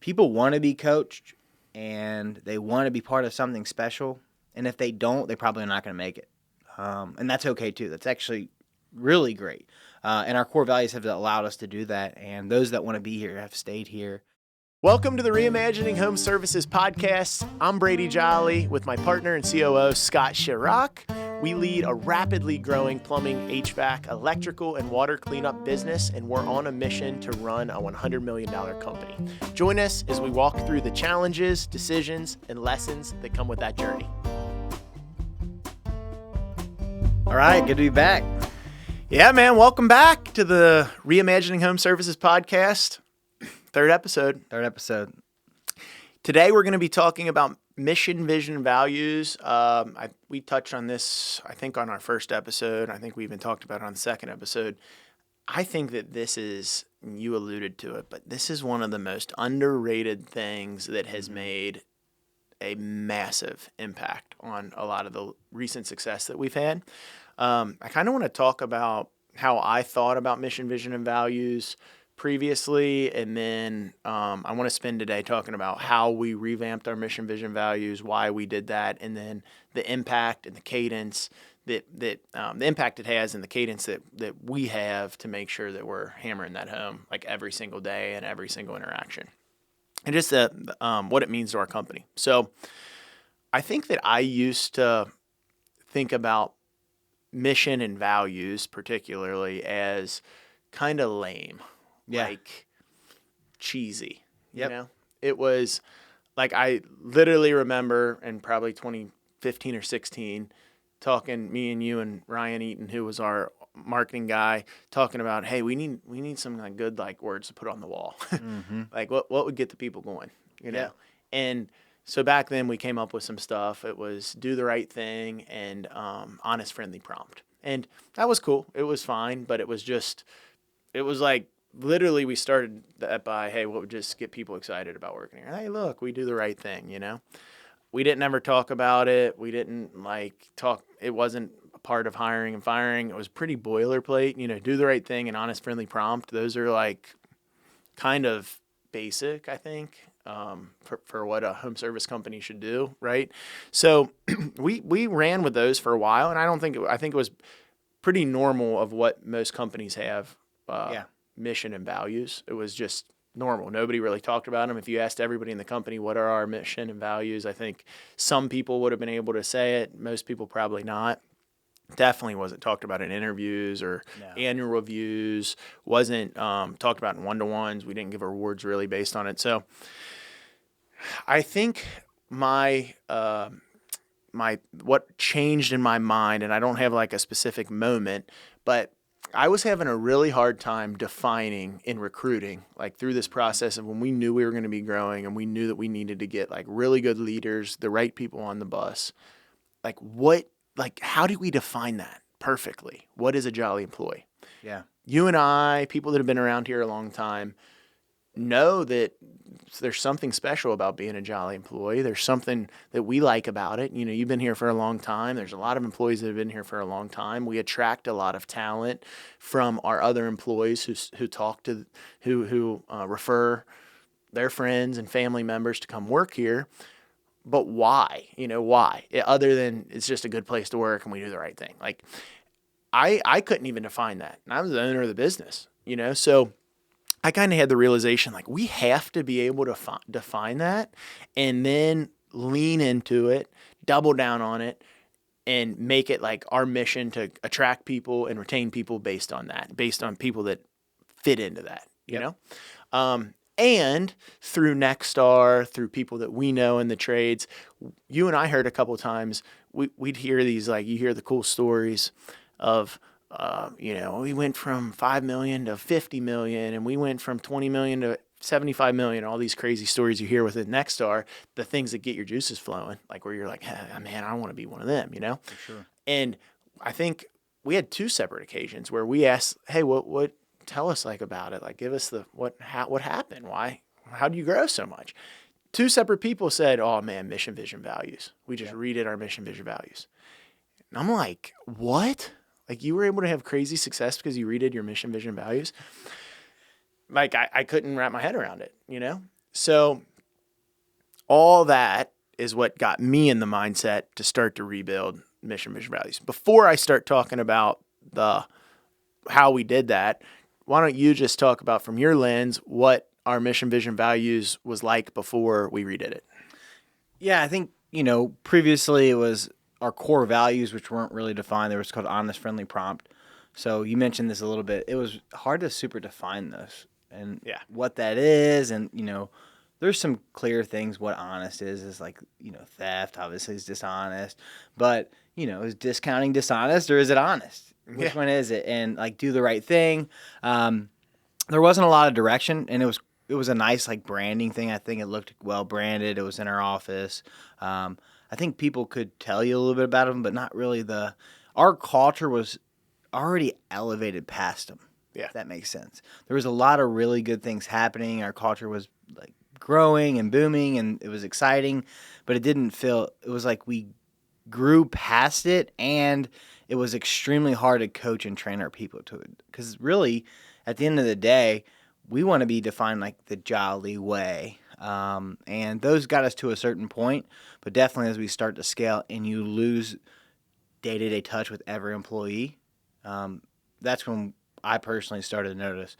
people want to be coached and they want to be part of something special. And if they don't, they're probably not going to make it. And that's okay too. That's actually really great. And our core values have allowed us to do that. And those that want to be here have stayed here. Welcome to the Reimagining Home Services podcast. I'm Brady Jolly with my partner and COO, Scott Sharrock. We lead a rapidly growing plumbing, HVAC, electrical, and water cleanup business, and we're on a mission to run a $100 million company. Join us as we walk through the challenges, decisions, and lessons that come with that journey. All right, good to be back. Yeah, man, welcome back to the Reimagining Home Services podcast. Third episode. Today we're going to be talking about mission, vision, values. We touched on this, I think, on our first episode. I think we even talked about it on the second episode. I think that this is, you alluded to it, but this is one of the most underrated things that has made a massive impact on a lot of the recent success that we've had. I kind of want to talk about how I thought about mission, vision, and values previously, and then I want to spend today talking about how we revamped our mission, vision, values, why we did that, and then the impact and the cadence that the impact it has and the cadence that we have to make sure that we're hammering that home like every single day and every single interaction, and just what it means to our company. So I think that I used to think about mission and values particularly as kind of lame. Yeah. Like cheesy, Yep. you know? It was like, I literally remember in probably 2015 or 16 talking, me and you and Ryan Eaton, who was our marketing guy, talking about, hey, we need some like good like words to put on the wall. Mm-hmm. Like what would get the people going, you know? Yeah. And so back then we came up with some stuff. It was do the right thing and honest, friendly, prompt. And that was cool. It was fine, but it was like, literally, we started that by, hey, what would just get people excited about working here? Hey, look, we do the right thing, you know? We didn't ever talk about it. We didn't, it wasn't a part of hiring and firing. It was pretty boilerplate, you know, do the right thing and honest, friendly, prompt. Those are, like, kind of basic, I think, for what a home service company should do, right? So we ran with those for a while, and I think it was pretty normal of what most companies have. Mission and values. It was just normal. Nobody really talked about them. If you asked everybody in the company, what are our mission and values? I think some people would have been able to say it. Most people probably not. Definitely wasn't talked about in interviews or annual reviews. Wasn't talked about in one-to-ones. We didn't give awards really based on it. So I think what changed in my mind, and I don't have like a specific moment, but I was having a really hard time defining in recruiting, like through this process of when we knew we were going to be growing and we knew that we needed to get like really good leaders, the right people on the bus. How do we define that perfectly? What is a Jolly employee? Yeah. You and I, people that have been around here a long time, know that there's something special about being a Jolly employee. There's something that we like about it. You know, you've been here for a long time. There's a lot of employees that have been here for a long time. We attract a lot of talent from our other employees who refer their friends and family members to come work here. But why? You know, why? Other than it's just a good place to work and we do the right thing. Like, I couldn't even define that. And I was the owner of the business, you know, so I kind of had the realization, like, we have to be able to define that and then lean into it, double down on it, and make it like our mission to attract people and retain people based on that, based on people that fit into that, you know? And through Nexstar, through people that we know in the trades, you and I heard a couple of times, we'd hear these, like, you hear the cool stories of, we went from 5 million to 50 million, and we went from 20 million to 75 million, all these crazy stories you hear within Nexstar, the things that get your juices flowing, like where you're like, hey, man, I want to be one of them, you know? For sure. And I think we had 2 separate occasions where we asked, hey, what tell us like about it? Like, give us what happened? Why? How do you grow so much? 2 separate people said, oh man, mission, vision, values. We just redid our mission, vision, values. And I'm like, what? Like, you were able to have crazy success because you redid your mission, vision, values? Like, I couldn't wrap my head around it, you know? So all that is what got me in the mindset to start to rebuild mission, vision, values. Before I start talking about how we did that, why don't you just talk about from your lens what our mission, vision, values was like before we redid it? Yeah, I think, previously it was our core values, which weren't really defined. They were called honest, friendly, prompt. So you mentioned this a little bit. It was hard to super define this and what that is. And, there's some clear things. What honest is like, theft obviously is dishonest. But, is discounting dishonest or is it honest? Which one is it? And like do the right thing. There wasn't a lot of direction, and it was a nice like branding thing. I think it looked well branded. It was in our office. I think people could tell you a little bit about them, but not really our culture was already elevated past them. Yeah. If that makes sense. There was a lot of really good things happening. Our culture was like growing and booming, and it was exciting, but it was like we grew past it, and it was extremely hard to coach and train our people to it. Because really, at the end of the day, we want to be defined like the Jolly way. And those got us to a certain point, but definitely as we start to scale and you lose day-to-day touch with every employee, that's when I personally started to notice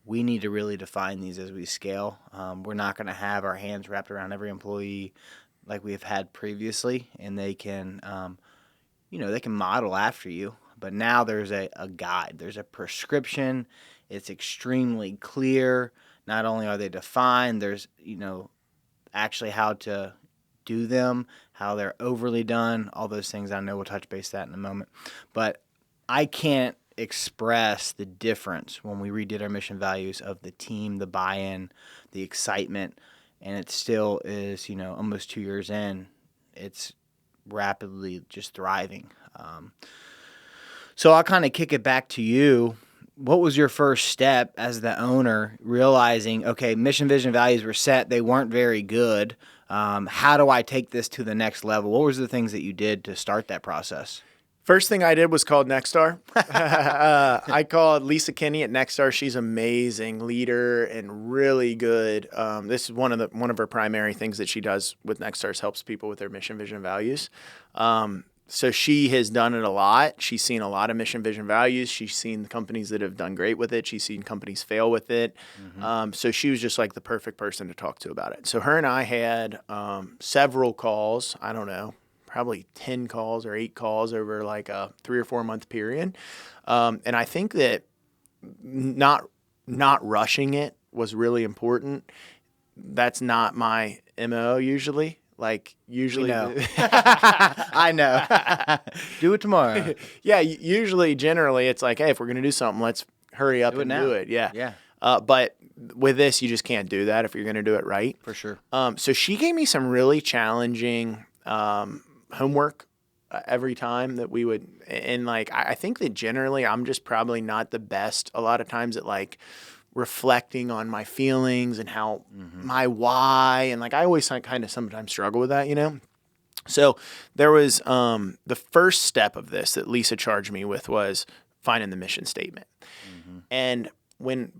we need to really define these as we scale. We're not going to have our hands wrapped around every employee like we've had previously, and they can, they can model after you. But now there's a guide. There's a prescription. It's extremely clear. Not only are they defined, there's, actually how to do them, how they're overly done, all those things. I know we'll touch base that in a moment. But I can't express the difference when we redid our mission values of the team, the buy-in, the excitement, and it still is, almost 2 years in, it's rapidly just thriving. So I'll kind of kick it back to you. What was your first step as the owner, realizing, okay, mission, vision, values were set, they weren't very good. How do I take this to the next level? What was the things that you did to start that process? First thing I did was called Nexstar. I called Lisa Kinney at Nexstar. She's an amazing leader and really good. This is one of her primary things that she does with Nexstar is helps people with their mission, vision, values. So she has done it a lot. She's seen a lot of mission, vision, values. She's seen the companies that have done great with it. She's seen companies fail with it. Mm-hmm. So she was just like the perfect person to talk to about it. So her and I had several calls. I don't know, probably 10 calls or 8 calls over like a 3 or 4 month period. And I think that not rushing it was really important. That's not my MO usually. Like usually, I know. Do it tomorrow. Yeah, generally, it's like, hey, if we're gonna do something, let's hurry up and do it. Yeah. But with this, you just can't do that if you're gonna do it right. For sure. So she gave me some really challenging homework every time that we would, and like I think that generally I'm just probably not the best a lot of times at like reflecting on my feelings and how my why, and like I always kind of sometimes struggle with that, So there was the first step of this that Lisa charged me with was finding the mission statement. Mm-hmm. And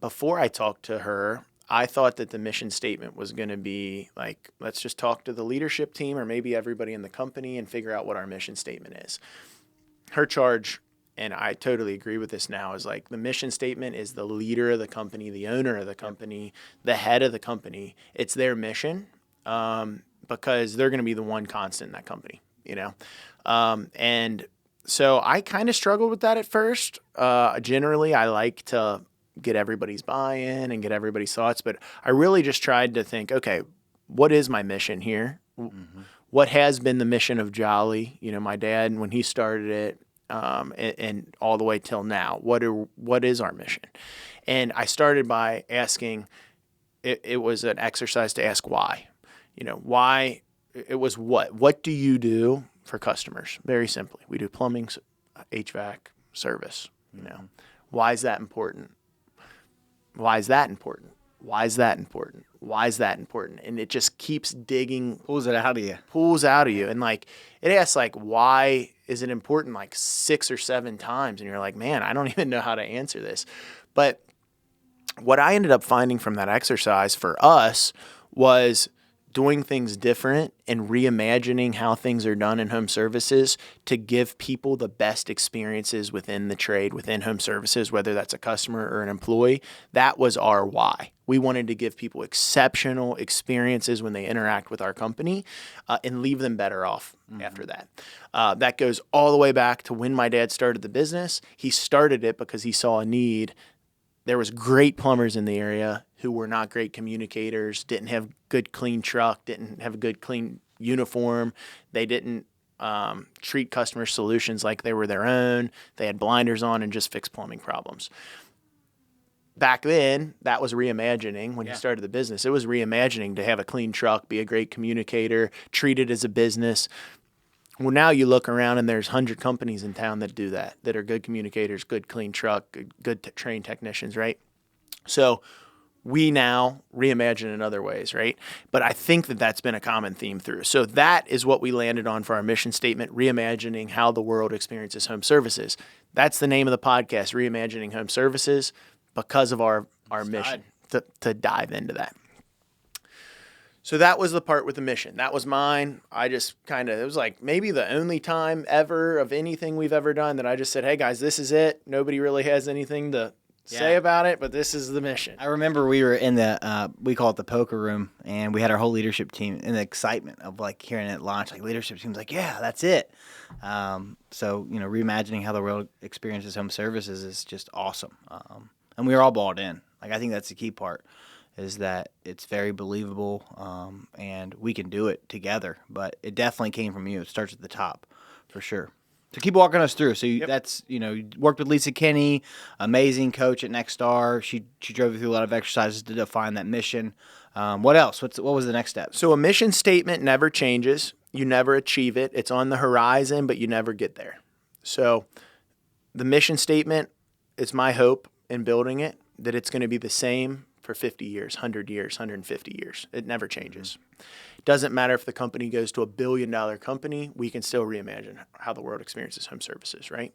before I talked to her, I thought that the mission statement was going to be like, let's just talk to the leadership team or maybe everybody in the company and figure out what our mission statement is. Her charge, and I totally agree with this now, is like the mission statement is the leader of the company, the owner of the company, the head of the company. It's their mission because they're going to be the one constant in that company, And so I kind of struggled with that at first. Generally, I like to get everybody's buy-in and get everybody's thoughts, but I really just tried to think, okay, what is my mission here? Mm-hmm. What has been the mission of Jolly? My dad, when he started it, and all the way till now, what is our mission? And I started by asking, it was an exercise to ask why. Why, it was what do you do for customers? Very simply, we do plumbing, HVAC, service. Why is that important? Why is that important? Why is that important? Why is that important? And it just keeps digging. Pulls out of you. And like, it asks like, why is it important like 6 or 7 times? And you're like, man, I don't even know how to answer this. But what I ended up finding from that exercise for us was doing things different and reimagining how things are done in home services to give people the best experiences within the trade, within home services, whether that's a customer or an employee. That was our why. We wanted to give people exceptional experiences when they interact with our company and leave them better off after that. That goes all the way back to when my dad started the business. He started it because he saw a need. There was great plumbers in the area who were not great communicators, didn't have good, clean truck, didn't have a good, clean uniform. They didn't treat customer solutions like they were their own. They had blinders on and just fixed plumbing problems. Back then, that was reimagining when he started the business. It was reimagining to have a clean truck, be a great communicator, treat it as a business. Well, now you look around and there's 100 companies in town that do that are good communicators, good clean truck, good trained technicians, right? So we now reimagine in other ways, right? But I think that that's been a common theme through. So that is what we landed on for our mission statement, reimagining how the world experiences home services. That's the name of the podcast, Reimagining Home Services, because of our mission to dive into that. So that was the part with the mission. That was mine. I just it was like maybe the only time ever of anything we've ever done that I just said, hey guys, this is it. Nobody really has anything to say about it, but this is the mission. I remember we were in the, we call it the poker room, and we had our whole leadership team, and the excitement of like hearing it launch, like leadership team's like, yeah, that's it. So, reimagining how the world experiences home services is just awesome. And we were all bought in. Like, I think that's the key part, is that it's very believable, and we can do it together. But it definitely came from you. It starts at the top, for sure. So keep walking us through. So that's, you worked with Lisa Kinney, amazing coach at Next Star. She drove you through a lot of exercises to define that mission. What else? What was the next step? So a mission statement never changes. You never achieve it. It's on the horizon, but you never get there. So the mission statement, it's my hope in building it that it's going to be the same for 50 years, 100 years, 150 years. It never changes. It doesn't matter if the company goes to $1 billion company, we can still reimagine how the world experiences home services, right?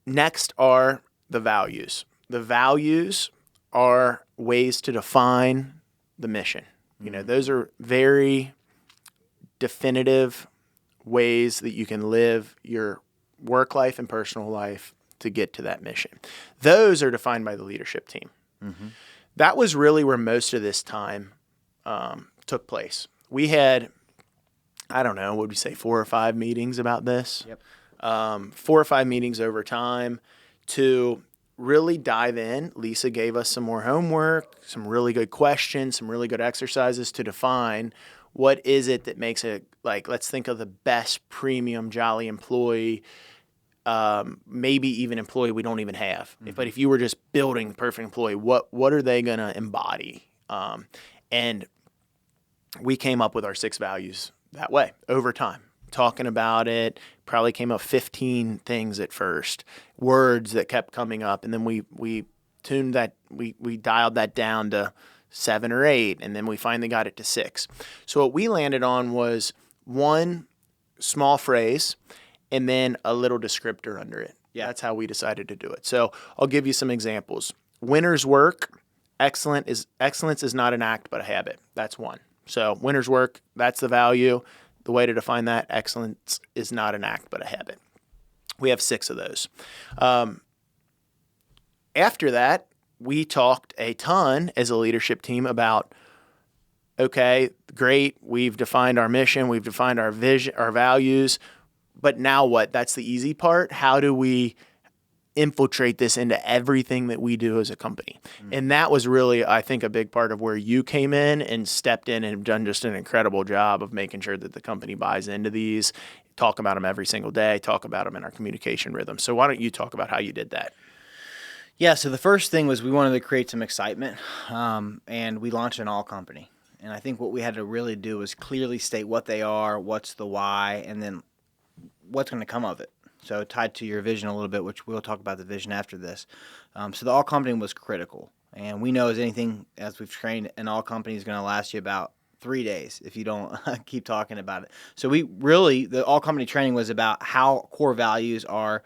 Next are the values. The values are ways to define the mission. Those are very definitive ways that you can live your work life and personal life to get to that mission. Those are defined by the leadership team. Mm-hmm. That was really where most of this time took place. We had, I don't know, what would we say, 4 or 5 meetings about this? Yep. 4 or 5 meetings over time to really dive in. Lisa gave us some more homework, some really good questions, some really good exercises to define what is it that makes it, like, let's think of the best premium Jolly employee, maybe even employee we don't even have. Mm-hmm. But if you were just building the perfect employee, what are they going to embody? And we came up with our 6 values that way over time, talking about it. Probably came up 15 things at first, words that kept coming up. And then we tuned that, we dialed that down to 7 or 8. And then we finally got it to 6. So what we landed on was one small phrase and then a little descriptor under it. Yeah. That's how we decided to do it. So I'll give you some examples. Winner's work, excellence is not an act, but a habit. That's one. So winner's work, that's the value. The way to define that, excellence is not an act, but a habit. We have 6 of those. After that, we talked a ton as a leadership team about, okay, great, we've defined our mission, we've defined our vision, our values, but now what? That's the easy part. How do we infiltrate this into everything that we do as a company? Mm-hmm. And that was really, I think, a big part of where you came in and stepped in and have done just an incredible job of making sure that the company buys into these, talk about them every single day, talk about them in our communication rhythm. So why don't you talk about how you did that? Yeah, so the first thing was we wanted to create some excitement, and we launched an all company. And I think what we had to really do was clearly state what they are, what's the why, and then what's going to come of it. So tied to your vision a little bit, which we'll talk about the vision after this. So the all company was critical. And we know as anything, as we've trained, an all company is going to last you about 3 days if you don't keep talking about it. So we really, the all company training was about how core values are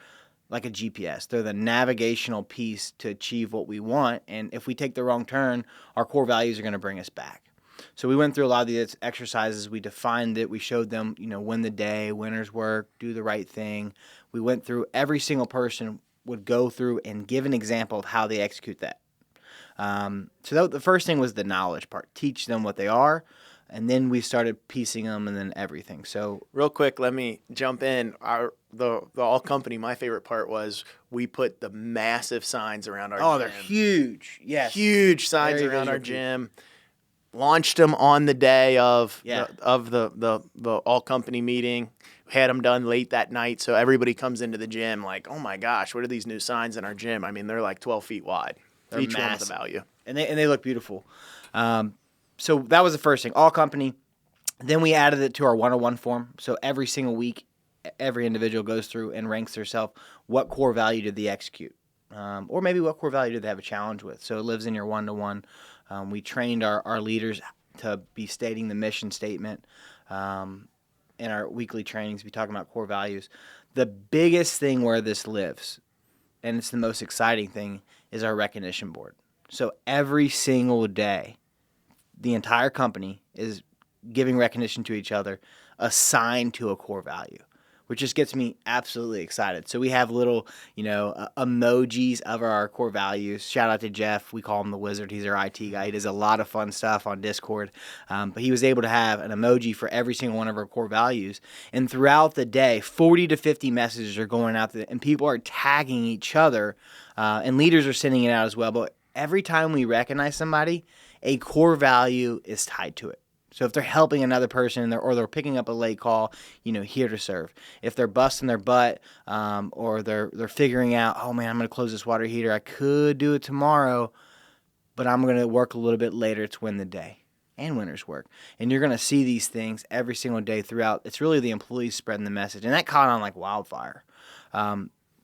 like a GPS. They're the navigational piece to achieve what we want. And if we take the wrong turn, our core values are going to bring us back. So we went through a lot of these exercises. We defined it. We showed them, win the day, winner's work, do the right thing. We went through, every single person would go through and give an example of how they execute that. So the first thing was the knowledge part. Teach them what they are. And then we started piecing them and then everything. So real quick, let me jump in. The all company, my favorite part was we put the massive signs around our gym. Oh, they're huge. Yes. Huge signs Very around our visual. gym. Launched them on the day of Yeah. the all company meeting. Had them done late that night, so everybody comes into the gym like, oh my gosh, what are these new signs in our gym? I mean, they're like 12 feet wide. They're Each massive. one with a value. And they look beautiful. So that was the first thing, all company. Then we added it to our 101 form. So every single week, every individual goes through and ranks themselves. What core value did they execute? Or maybe what core value did they have a challenge with? So it lives in your 1-to-1. We trained our leaders to be stating the mission statement. In our weekly trainings, we talk about core values. The biggest thing where this lives, and it's the most exciting thing, is our recognition board. So every single day, the entire company is giving recognition to each other assigned to a core value, which just gets me absolutely excited. So we have little, emojis of our core values. Shout out to Jeff. We call him the Wizard. He's our IT guy. He does a lot of fun stuff on Discord. But he was able to have an emoji for every single one of our core values. And throughout the day, 40 to 50 messages are going out there, and people are tagging each other, and leaders are sending it out as well. But every time we recognize somebody, a core value is tied to it. So if they're helping another person or they're picking up a late call, here to serve. If they're busting their butt, or they're figuring out, oh man, I'm going to close this water heater. I could do it tomorrow, but I'm going to work a little bit later to win the day and winner's work. And you're going to see these things every single day throughout. It's really the employees spreading the message. And that caught on like wildfire.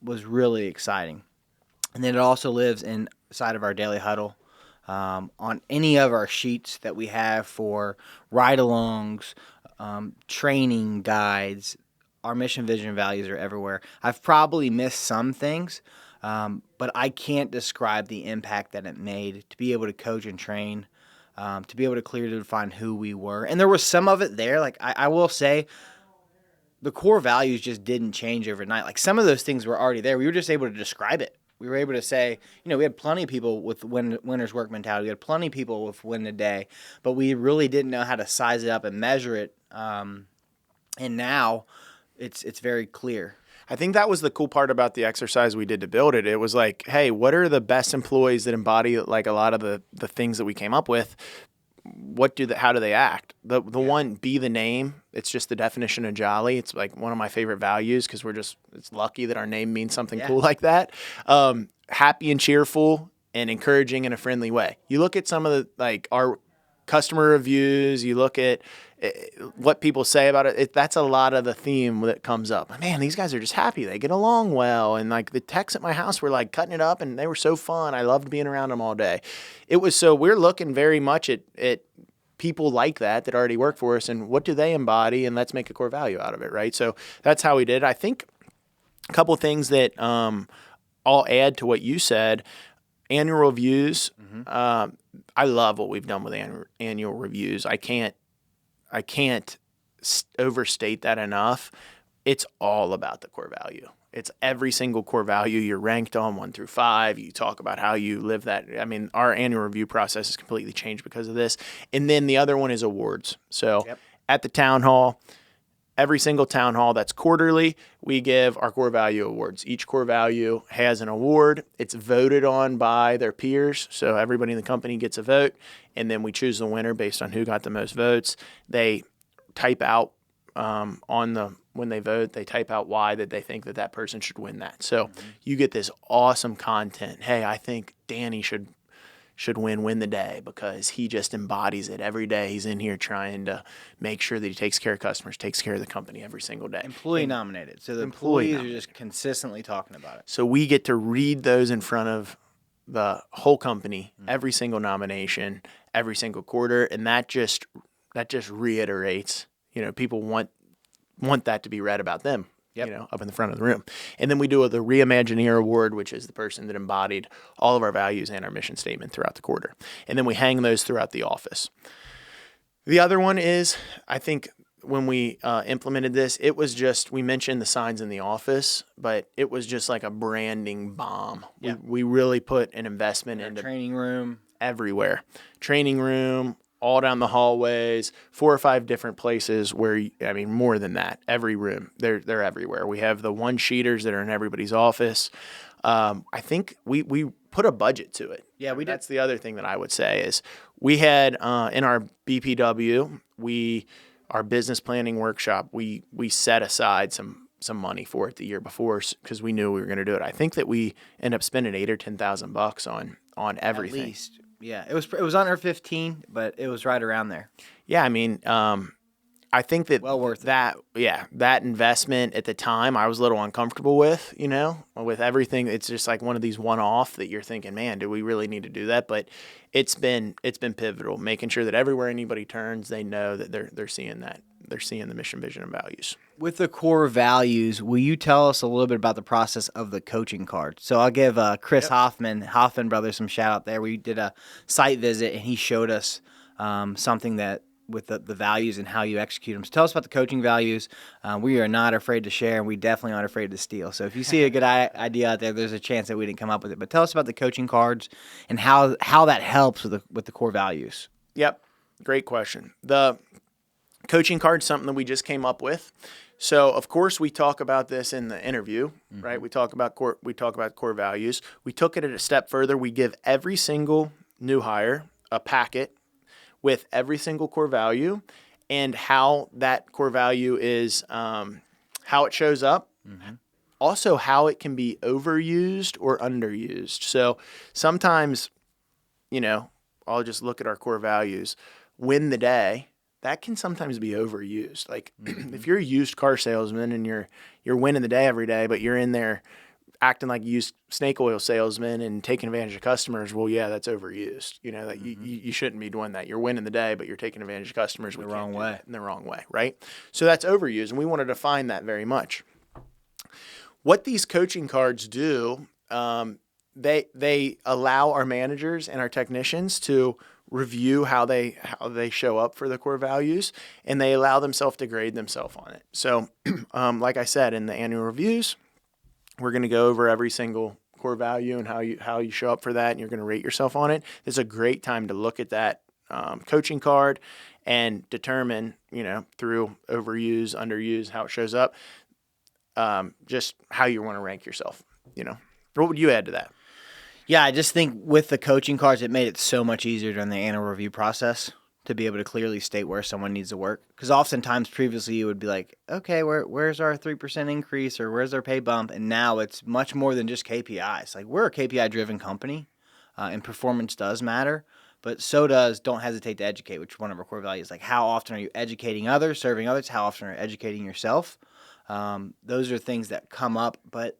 Was really exciting. And then it also lives inside of our daily huddle. On any of our sheets that we have for ride-alongs, training guides, our mission, vision, values are everywhere. I've probably missed some things, but I can't describe the impact that it made to be able to coach and train, to be able to clearly define who we were. And there was some of it there. Like I will say, the core values just didn't change overnight. Like some of those things were already there. We were just able to describe it. We were able to say, we had plenty of people with winner's work mentality. We had plenty of people with win the day, but we really didn't know how to size it up and measure it. And now it's very clear. I think that was the cool part about the exercise we did to build it. It was like, hey, what are the best employees that embody like a lot of the things that we came up with? How do they act? The one, be the name. It's just the definition of Jolly. It's like one of my favorite values because it's lucky that our name means something cool like that. Happy and cheerful and encouraging in a friendly way. You look at some of our customer reviews, you look at what people say about it. That's a lot of the theme that comes up. Man, these guys are just happy. They get along well. And like the techs at my house were like cutting it up and they were so fun. I loved being around them all day. We're looking very much at people like that already work for us and what do they embody, and let's make a core value out of it, right? So that's how we did it. I think a couple of things that I'll add to what you said. Annual reviews. Mm-hmm. I love what we've done with annual reviews. I can't overstate that enough. It's all about the core value. It's every single core value you're ranked on 1 through 5. You talk about how you live that. I mean, our annual review process has completely changed because of this. And then the other one is awards. So at the town hall, every single town hall that's quarterly, we give our core value awards. Each core value has an award. It's voted on by their peers. So everybody in the company gets a vote. And then we choose the winner based on who got the most votes. They type out when they vote, they type out why that they think that person should win that. So you get this awesome content. Hey, I think Danny should win the day because he just embodies it every day. He's in here trying to make sure that he takes care of customers, takes care of the company every single day. Employee nominated. So the employees are just consistently talking about it. So we get to read those in front of the whole company, every single nomination, every single quarter, and that just reiterates, people want that to be read about them up in the front of the room. And then we do the Reimagineer Award, which is the person that embodied all of our values and our mission statement throughout the quarter. And then we hang those throughout the office. The other one is, I think when we implemented this, it was just, we mentioned the signs in the office, but it was just like a branding bomb. Yeah. We really put an investment into training room everywhere. Training room, all down the hallways, 4 or 5 different places where, more than that, every room, they're everywhere. We have the one-sheeters that are in everybody's office. I think we put a budget to it. Yeah, we did. That's the other thing that I would say is we had in our BPW, our business planning workshop, we set aside some money for it the year before because we knew we were going to do it. I think that we end up spending $8,000 or $10,000 on everything. At least. Yeah, it was under 15, but it was right around there. Yeah, I think that well worth that it. Yeah, that investment at the time I was a little uncomfortable with, with everything. It's just like one of these one-off that you're thinking, man, do we really need to do that? But it's been pivotal, making sure that everywhere anybody turns, they know that they're seeing that. They're seeing the mission, vision, and values. With the core values, will you tell us a little bit about the process of the coaching card? So I'll give Chris Hoffman Brothers, some shout out there. We did a site visit, and he showed us something that with the values and how you execute them. So tell us about the coaching values. We are not afraid to share, and we definitely aren't afraid to steal. So if you see a good idea out there, there's a chance that we didn't come up with it. But tell us about the coaching cards and how that helps with the core values. Yep, great question. The coaching card is something that we just came up with. So of course we talk about this in the interview, right? We talk about core values. We took it a step further. We give every single new hire a packet with every single core value and how that core value is, how it shows up. Also how it can be overused or underused. So sometimes, I'll just look at our core values. Win the day. That can sometimes be overused. Like if you're a used car salesman and you're winning the day every day, but you're in there acting like a used snake oil salesman and taking advantage of customers, well, yeah, that's overused. That you shouldn't be doing that. You're winning the day, but you're taking advantage of customers the wrong way. In the wrong way, right? So that's overused, and we want to define that very much. What these coaching cards do, they allow our managers and our technicians to review how they show up for the core values, and they allow themselves to grade themselves on it. So, like I said, in the annual reviews, we're going to go over every single core value and how you show up for that, and you're going to rate yourself on it. It's a great time to look at that coaching card and determine, through overuse, underuse, how it shows up, just how you want to rank yourself. What would you add to that? Yeah, I just think with the coaching cards, it made it so much easier during the annual review process to be able to clearly state where someone needs to work. Because oftentimes previously you would be like, okay, where's our 3% increase or where's our pay bump? And now it's much more than just KPIs. Like we're a KPI-driven company, and performance does matter. But so does don't hesitate to educate, which is one of our core values. Like how often are you educating others, serving others? How often are you educating yourself? Those are things that come up, but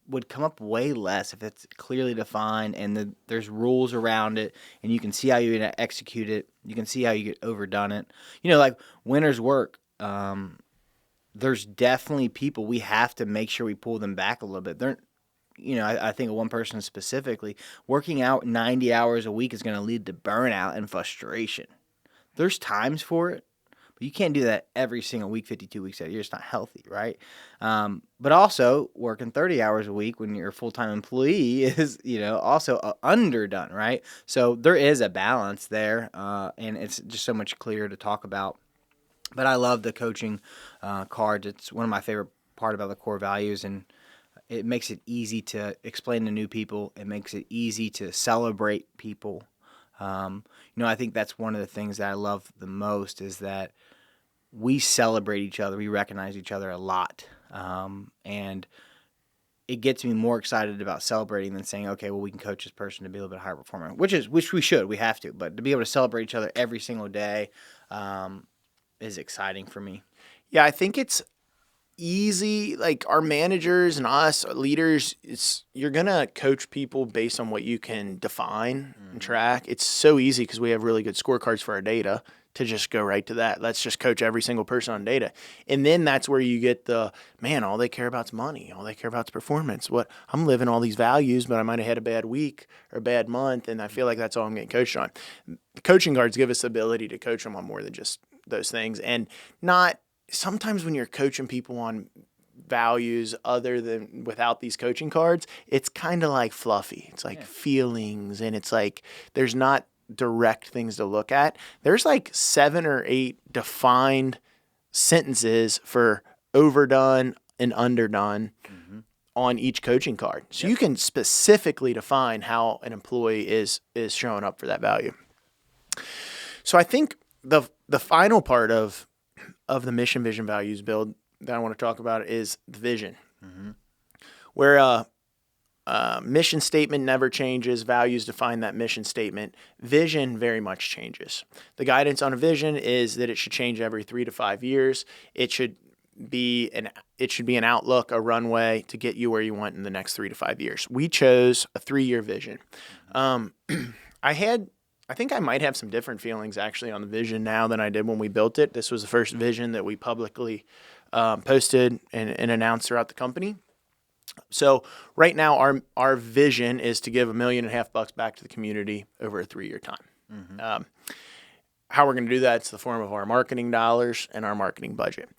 would come up way less if it's clearly defined and there's rules around it and you can see how you execute it. You can see how you get overdone it. Like winter's work, there's definitely people we have to make sure we pull them back a little bit. I think of one person specifically, working out 90 hours a week is going to lead to burnout and frustration. There's times for it. You can't do that every single week, 52 weeks out of the year. It's not healthy, right? But also, working 30 hours a week when you're a full-time employee is, also underdone, right? So there is a balance there, and it's just so much clearer to talk about. But I love the coaching cards. It's one of my favorite part about the core values, and it makes it easy to explain to new people. It makes it easy to celebrate people. I think that's one of the things that I love the most is that we celebrate each other. We recognize each other a lot. And it gets me more excited about celebrating than saying, okay, well, we can coach this person to be a little bit higher performer, which we should. We have to. But to be able to celebrate each other every single day is exciting for me. Yeah, I think it's easy. Like our managers and us leaders, you're going to coach people based on what you can define and track. It's so easy because we have really good scorecards for our data to just go right to that. Let's just coach every single person on data. And then that's where you get all they care about is money. All they care about is performance. I'm living all these values, but I might have had a bad week or a bad month, and I feel like that's all I'm getting coached on. The coaching cards give us the ability to coach them on more than just those things. And sometimes when you're coaching people on values other than without these coaching cards, it's kind of like fluffy. It's like feelings, and it's like there's not direct things to look at. There's like 7 or 8 defined sentences for overdone and underdone on each coaching card. So you can specifically define how an employee is showing up for that value. So I think the final part of the mission, vision, values build that I want to talk about is the vision, where mission statement never changes. Values define that mission statement. Vision very much changes. The guidance on a vision is that it should change every 3 to 5 years. It should be an outlook, a runway to get you where you want in the next 3 to 5 years. We chose a 3-year vision. I think I might have some different feelings actually on the vision now than I did when we built it. This was the first vision that we publicly posted and announced throughout the company. So right now, our vision is to give $1.5 million back to the community over a 3-year time. How we're going to do that, it's the form of our marketing dollars and our marketing budget.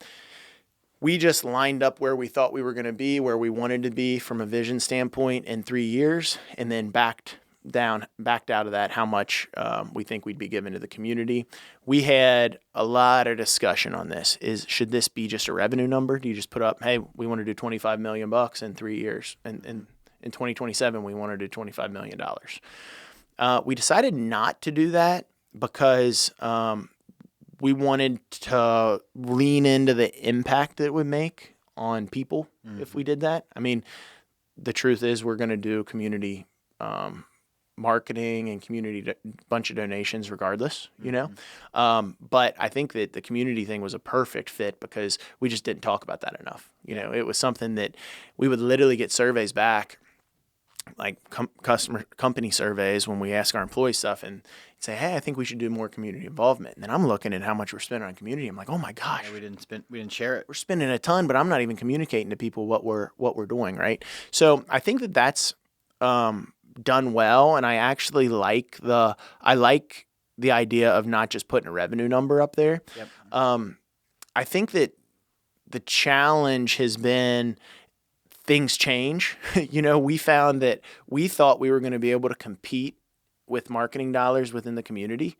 We just lined up where we thought we were going to be, where we wanted to be from a vision standpoint in 3 years, and then backed out of that how much we think we'd be giving to the community. We had a lot of discussion on this. Should this be just a revenue number? Do you just put up, hey, we want to do $25 million in 3 years, and in 2027 we want to do $25 million. We decided not to do that because we wanted to lean into the impact that it would make on people if we did that. I mean, the truth is we're going to do community marketing and community bunch of donations regardless, but I think that the community thing was a perfect fit because we just didn't talk about that enough. It was something that we would literally get surveys back, like company surveys, when we ask our employees stuff and say, hey, I think we should do more community involvement. And then I'm looking at how much we're spending on community. I'm like, oh my gosh, we didn't share it. We're spending a ton, but I'm not even communicating to people what we're doing. Right. So I think that that's done well. And I actually like the idea of not just putting a revenue number up there. Yep. I think that the challenge has been things change. We found that we thought we were going to be able to compete with marketing dollars within the community.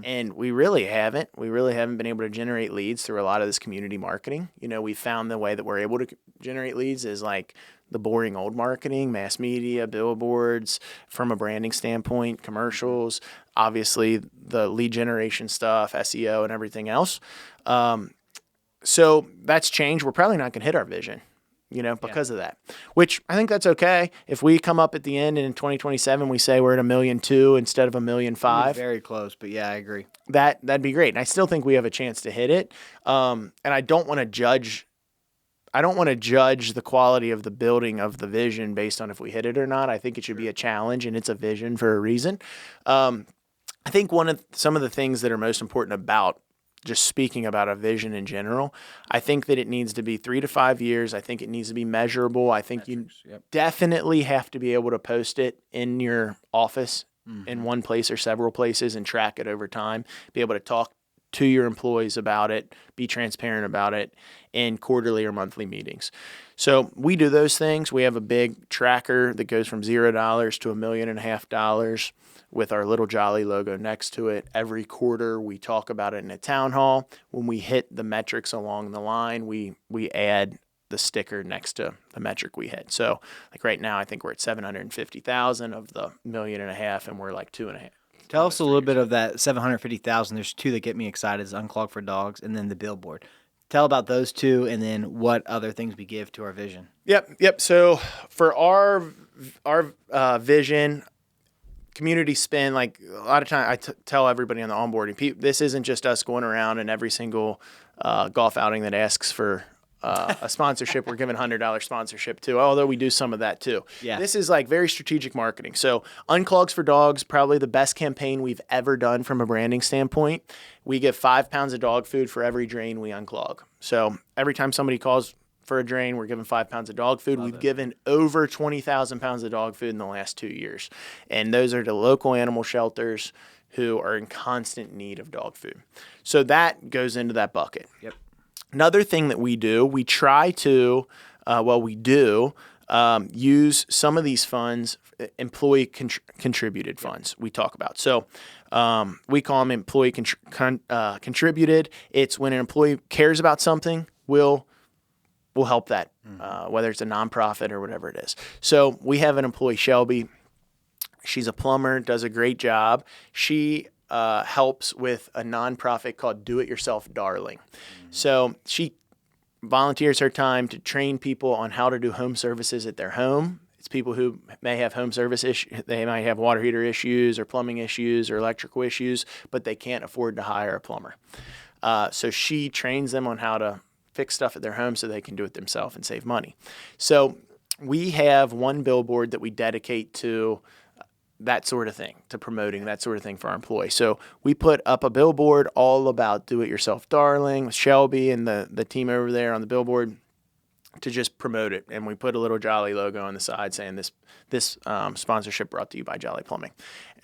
And we really haven't. We really haven't been able to generate leads through a lot of this community marketing. We found the way that we're able to generate leads is like the boring old marketing, mass media, billboards, from a branding standpoint, commercials, obviously the lead generation stuff, SEO and everything else. So that's changed. We're probably not going to hit our vision, because of that, which I think that's okay. If we come up at the end and in 2027, we say we're at $1.2 million instead of $1.5 million. Very close, but yeah, I agree. That'd be great. And I still think we have a chance to hit it. And I don't want to judge the quality of the building of the vision based on if we hit it or not. I think it should be a challenge, and it's a vision for a reason. I think some of the things that are most important about just speaking about a vision in general, I think that it needs to be 3 to 5 years. I think it needs to be measurable. I think you definitely have to be able to post it in your office in one place or several places and track it over time, be able to talk to your employees about it, be transparent about it in quarterly or monthly meetings. So we do those things. We have a big tracker that goes from $0 to $1.5 million with our little Jolly logo next to it. Every quarter we talk about it in a town hall. When we hit the metrics along the line, we add the sticker next to the metric we hit. So like right now, I think we're at 750,000 of the $1.5 million, and we're like 2.5. Tell us a little bit of that 750,000. There's 2 that get me excited: is Unclog for Dogs and then the billboard. Tell about those 2, and then what other things we give to our vision. Yep. So for our vision, community spend, like a lot of time I tell everybody on the onboarding, this isn't just us going around and every single golf outing that asks for a sponsorship, we're giving $100 sponsorship too, although we do some of that too. Yeah. This is like very strategic marketing. So Unclogs for Dogs, probably the best campaign we've ever done from a branding standpoint. We give 5 pounds of dog food for every drain we unclog. So every time somebody calls for a drain, we're giving 5 pounds of dog food. We've given over 20,000 pounds of dog food in the last 2 years. And those are to local animal shelters who are in constant need of dog food. So that goes into that bucket. Yep. Another thing that we do, we try to, use some of these funds, employee contributed funds we talk about. So we call them employee contributed. It's when an employee cares about something, we'll help that, whether it's a nonprofit or whatever it is. So we have an employee, Shelby. She's a plumber, does a great job. She helps with a nonprofit called Do It Yourself Darling. So she volunteers her time to train people on how to do home services at their home. It's people who may have home service issues. They might have water heater issues or plumbing issues or electrical issues, but they can't afford to hire a plumber. So she trains them on how to fix stuff at their home so they can do it themselves and save money. So we have one billboard that we dedicate to that sort of thing, to promoting that sort of thing for our employees. So we put up a billboard all about Do It Yourself Darling with Shelby and the team over there on the billboard to just promote it. And we put a little Jolly logo on the side saying this sponsorship brought to you by Jolly Plumbing.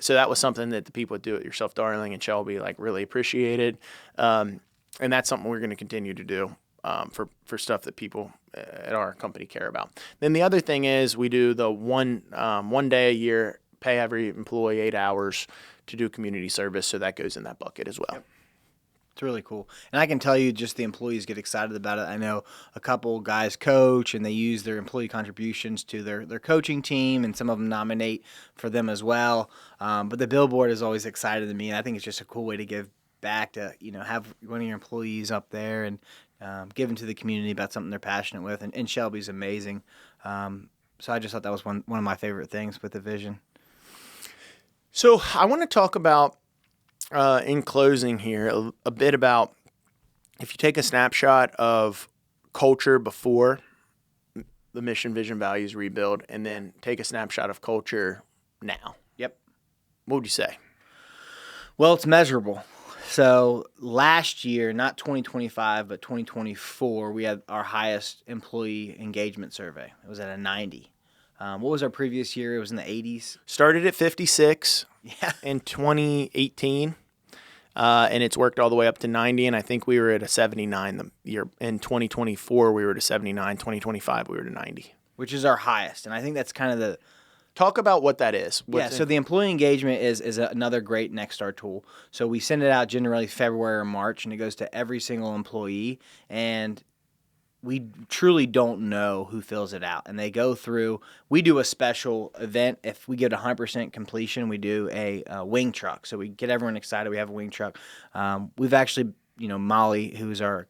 So that was something that the people at Do It Yourself Darling and Shelby really appreciated. And that's something we're going to continue to do for stuff that people at our company care about. Then the other thing is we do the one day a year, pay every employee 8 hours to do community service. So that goes in that bucket as well. Yep. It's really cool. And I can tell you just the employees get excited about it. I know a couple guys coach and they use their employee contributions to their coaching team, and some of them nominate for them as well. But the billboard is always excited to me. And I think it's just a cool way to give back to, have one of your employees up there and giving to the community about something they're passionate with. And Shelby's amazing. So I just thought that was one of my favorite things with the vision. So I want to talk about, in closing here, a bit about if you take a snapshot of culture before the mission, vision, values rebuild, and then take a snapshot of culture now. Yep. What would you say? Well, it's measurable. So last year, not 2025, but 2024, we had our highest employee engagement survey. It was at a 90. What was our previous year? It was in the 80s. Started at 56 in 2018, and it's worked all the way up to 90, and I think we were at a 79 the year. In 2024, we were at a 79. 2025, we were to 90. Which is our highest, and I think that's kind of the... Talk about what that is. So the employee engagement is another great Nexstar tool. So we send it out generally February or March, and it goes to every single employee, and we truly don't know who fills it out. And they go through, we do a special event. If we get 100% completion, we do a wing truck. So we get everyone excited. We have a wing truck. We've actually, Molly, who's our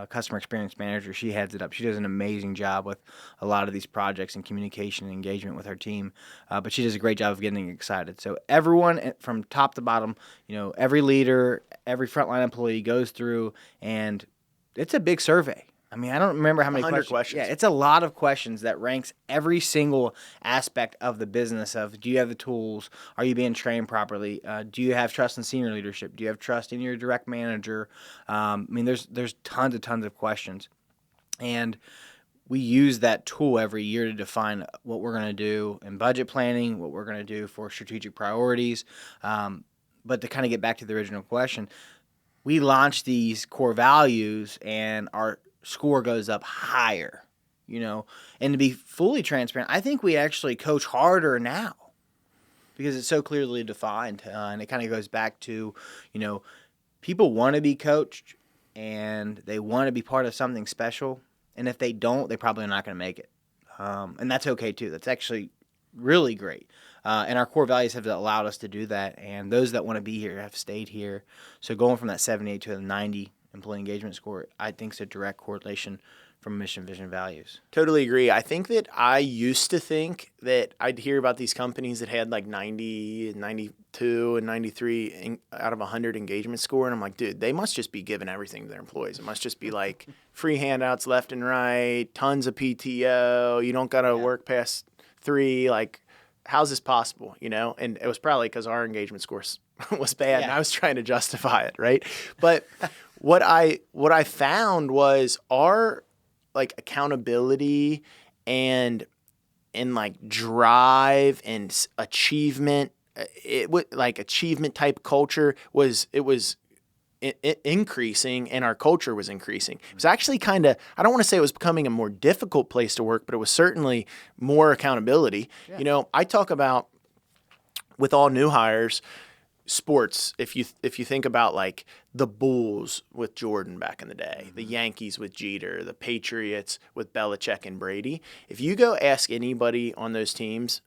customer experience manager, she heads it up. She does an amazing job with a lot of these projects and communication and engagement with her team. But she does a great job of getting excited. So everyone from top to bottom, every leader, every frontline employee goes through, and it's a big survey. I mean, I don't remember how many questions. Yeah, it's a lot of questions that ranks every single aspect of the business of, do you have the tools? Are you being trained properly? Do you have trust in senior leadership? Do you have trust in your direct manager? I mean, there's tons of questions. And we use that tool every year to define what we're going to do in budget planning, what we're going to do for strategic priorities. But to kind of get back to the original question, we launched these core values and our score goes up higher, and to be fully transparent, I think we actually coach harder now because it's so clearly defined. And it kind of goes back to, people want to be coached and they want to be part of something special. And if they don't, they probably are not going to make it. And that's okay too. That's actually really great. And our core values have allowed us to do that. And those that want to be here have stayed here. So going from that 78 to the 90 employee engagement score, I think is a direct correlation from mission, vision, values. Totally agree. I think that I used to think that I'd hear about these companies that had like 90, 92, and 93 out of 100 engagement score. And I'm like, dude, they must just be giving everything to their employees. It must just be like free handouts left and right, tons of PTO. You don't got to work past 3. Like, how's this possible? And it was probably because our engagement score was bad and I was trying to justify it. Right. But what I found was our like accountability and like drive and achievement, it was like achievement type culture was increasing, and our culture was increasing. It was actually kind of, I don't want to say it was becoming a more difficult place to work, but it was certainly more accountability. Yeah. I talk about with all new hires, sports, if you think about like the Bulls with Jordan back in the day, the Yankees with Jeter, the Patriots with Belichick and Brady, if you go ask anybody on those teams,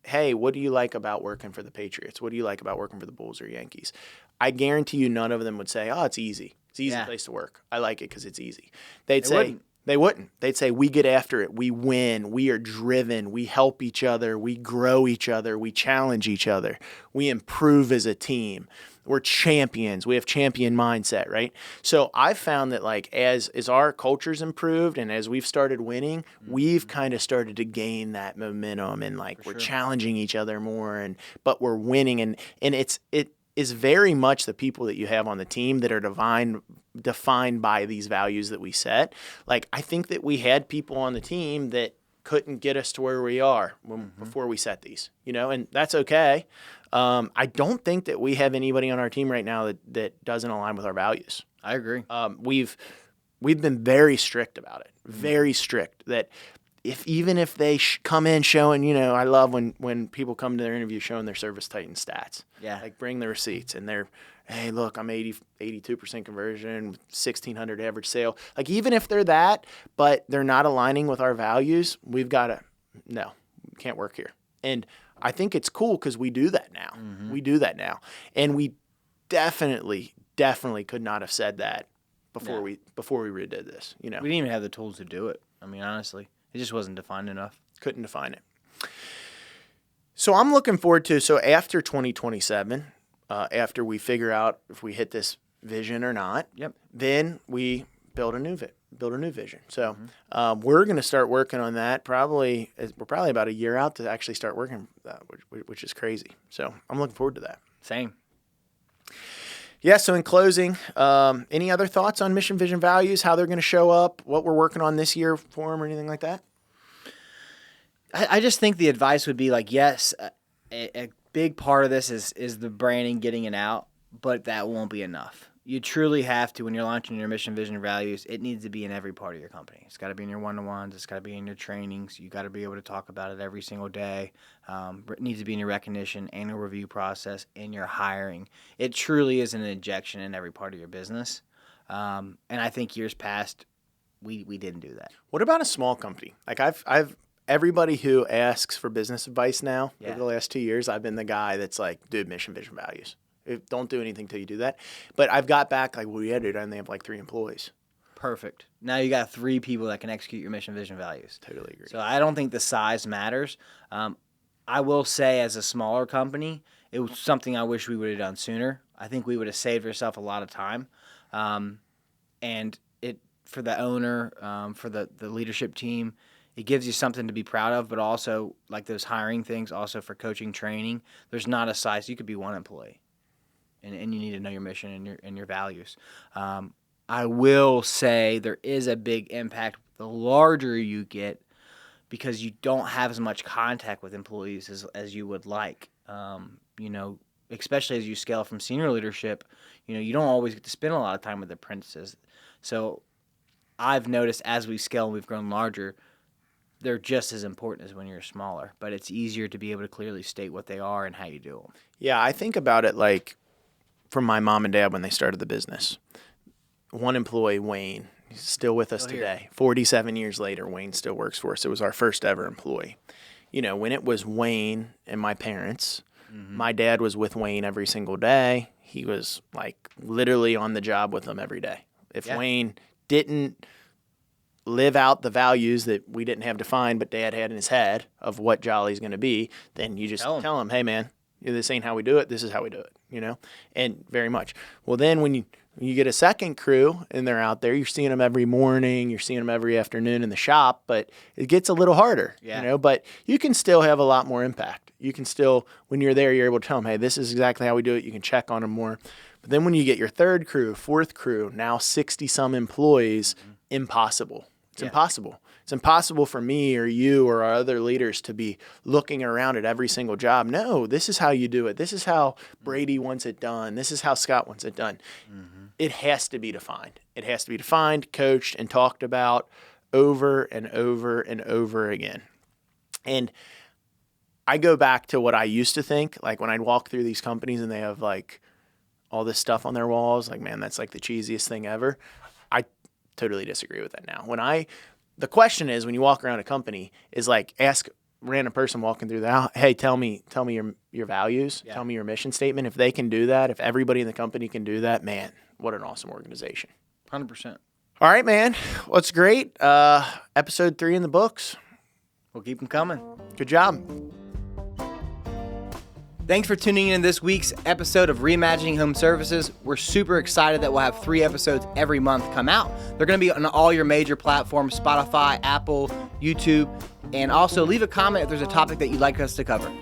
hey, what do you like about working for the Patriots? What do you like about working for the Bulls or Yankees? I guarantee you none of them would say, oh, it's easy. It's an easy place to work. I like it because it's easy. They wouldn't. They'd say, we get after it. We win. We are driven. We help each other. We grow each other. We challenge each other. We improve as a team. We're champions. We have champion mindset, right? So I've found that like as our culture's improved and as we've started winning, we've kind of started to gain that momentum and like we're challenging each other more but we're winning and it is very much the people that you have on the team that are defined by these values that we set. Like, I think that we had people on the team that couldn't get us to where we are before we set these, and that's okay. I don't think that we have anybody on our team right now that doesn't align with our values. I agree. We've been very strict about it, very strict that even if they come in showing, I love when people come to their interview showing their Service Titan stats. Yeah. Like bring the receipts and they're, hey, look, I'm 82% conversion, 1,600 average sale. Like even if they're that, but they're not aligning with our values, we've got to, no, can't work here. And I think it's cool because we do that now. Mm-hmm. We do that now. And we definitely could not have said that before we redid this. We didn't even have the tools to do it. I mean, honestly. It just wasn't defined enough. Couldn't define it. So I'm looking forward to, after 2027, after we figure out if we hit this vision or not, then we build a new vision. So we're going to start working on that. We're probably about a year out to actually start working that, which is crazy. So I'm looking forward to that. Same. Yeah, so in closing, any other thoughts on mission, vision, values, how they're going to show up, what we're working on this year for them or anything like that? I just think the advice would be like, yes, a big part of this is the branding, getting it out, but that won't be enough. You truly have to, when you're launching your mission, vision, values, it needs to be in every part of your company. It's got to be in your one-to-ones. It's got to be in your trainings. You got to be able to talk about it every single day. It needs to be in your recognition, annual review process, in your hiring. It truly is an injection in every part of your business. And I think years past, we didn't do that. What about a small company? Like I've everybody who asks for business advice now over the last 2 years, I've been the guy that's like, dude, mission, vision, values. Don't do anything till you do that. But I've got back like, well, yeah, dude, and they have like 3 employees. Perfect. Now you got 3 people that can execute your mission, vision, values. Totally agree. So I don't think the size matters. I will say, as a smaller company, it was something I wish we would have done sooner. I think we would have saved ourselves a lot of time. And it for the owner, for the leadership team, it gives you something to be proud of, but also like those hiring things, also for coaching, training. There's not a size. You could be 1 employee. And you need to know your mission and your values. I will say there is a big impact the larger you get because you don't have as much contact with employees as you would like. Especially as you scale from senior leadership, you don't always get to spend a lot of time with apprentices. So I've noticed as we scale and we've grown larger, they're just as important as when you're smaller. But it's easier to be able to clearly state what they are and how you do them. Yeah, I think about it like from my mom and dad when they started the business. 1 employee, Wayne, he's still with us today. 47 years later, Wayne still works for us. It was our first ever employee. When it was Wayne and my parents, my dad was with Wayne every single day. He was like literally on the job with them every day. If Wayne didn't live out the values that we didn't have defined, but Dad had in his head of what Jolly's going to be, then you just tell him, hey, man, this ain't how we do it. This is how we do it, and very much. Well, then when you get a second crew and they're out there, you're seeing them every morning, you're seeing them every afternoon in the shop, but it gets a little harder, but you can still have a lot more impact. You can still, when you're there, you're able to tell them, hey, this is exactly how we do it. You can check on them more. But then when you get your third crew, fourth crew, now 60 some employees, impossible. It's impossible. It's impossible for me or you or our other leaders to be looking around at every single job. No, this is how you do it. This is how Brady wants it done. This is how Scott wants it done. It has to be defined. It has to be defined, coached, and talked about over and over and over again. And I go back to what I used to think, like when I'd walk through these companies and they have like all this stuff on their walls, like, man, that's like the cheesiest thing ever. I totally disagree with that now. The question is, when you walk around a company, is like, ask a random person walking through the, hey, tell me your values, tell me your mission statement. If they can do that, if everybody in the company can do that, man, what an awesome organization. 100%. All right, man. Well, it's great. Episode 3 in the books. We'll keep them coming. Good job. Thanks for tuning in this week's episode of Reimagining Home Services. We're super excited that we'll have 3 episodes every month come out. They're going to be on all your major platforms, Spotify, Apple, YouTube, and also leave a comment if there's a topic that you'd like us to cover.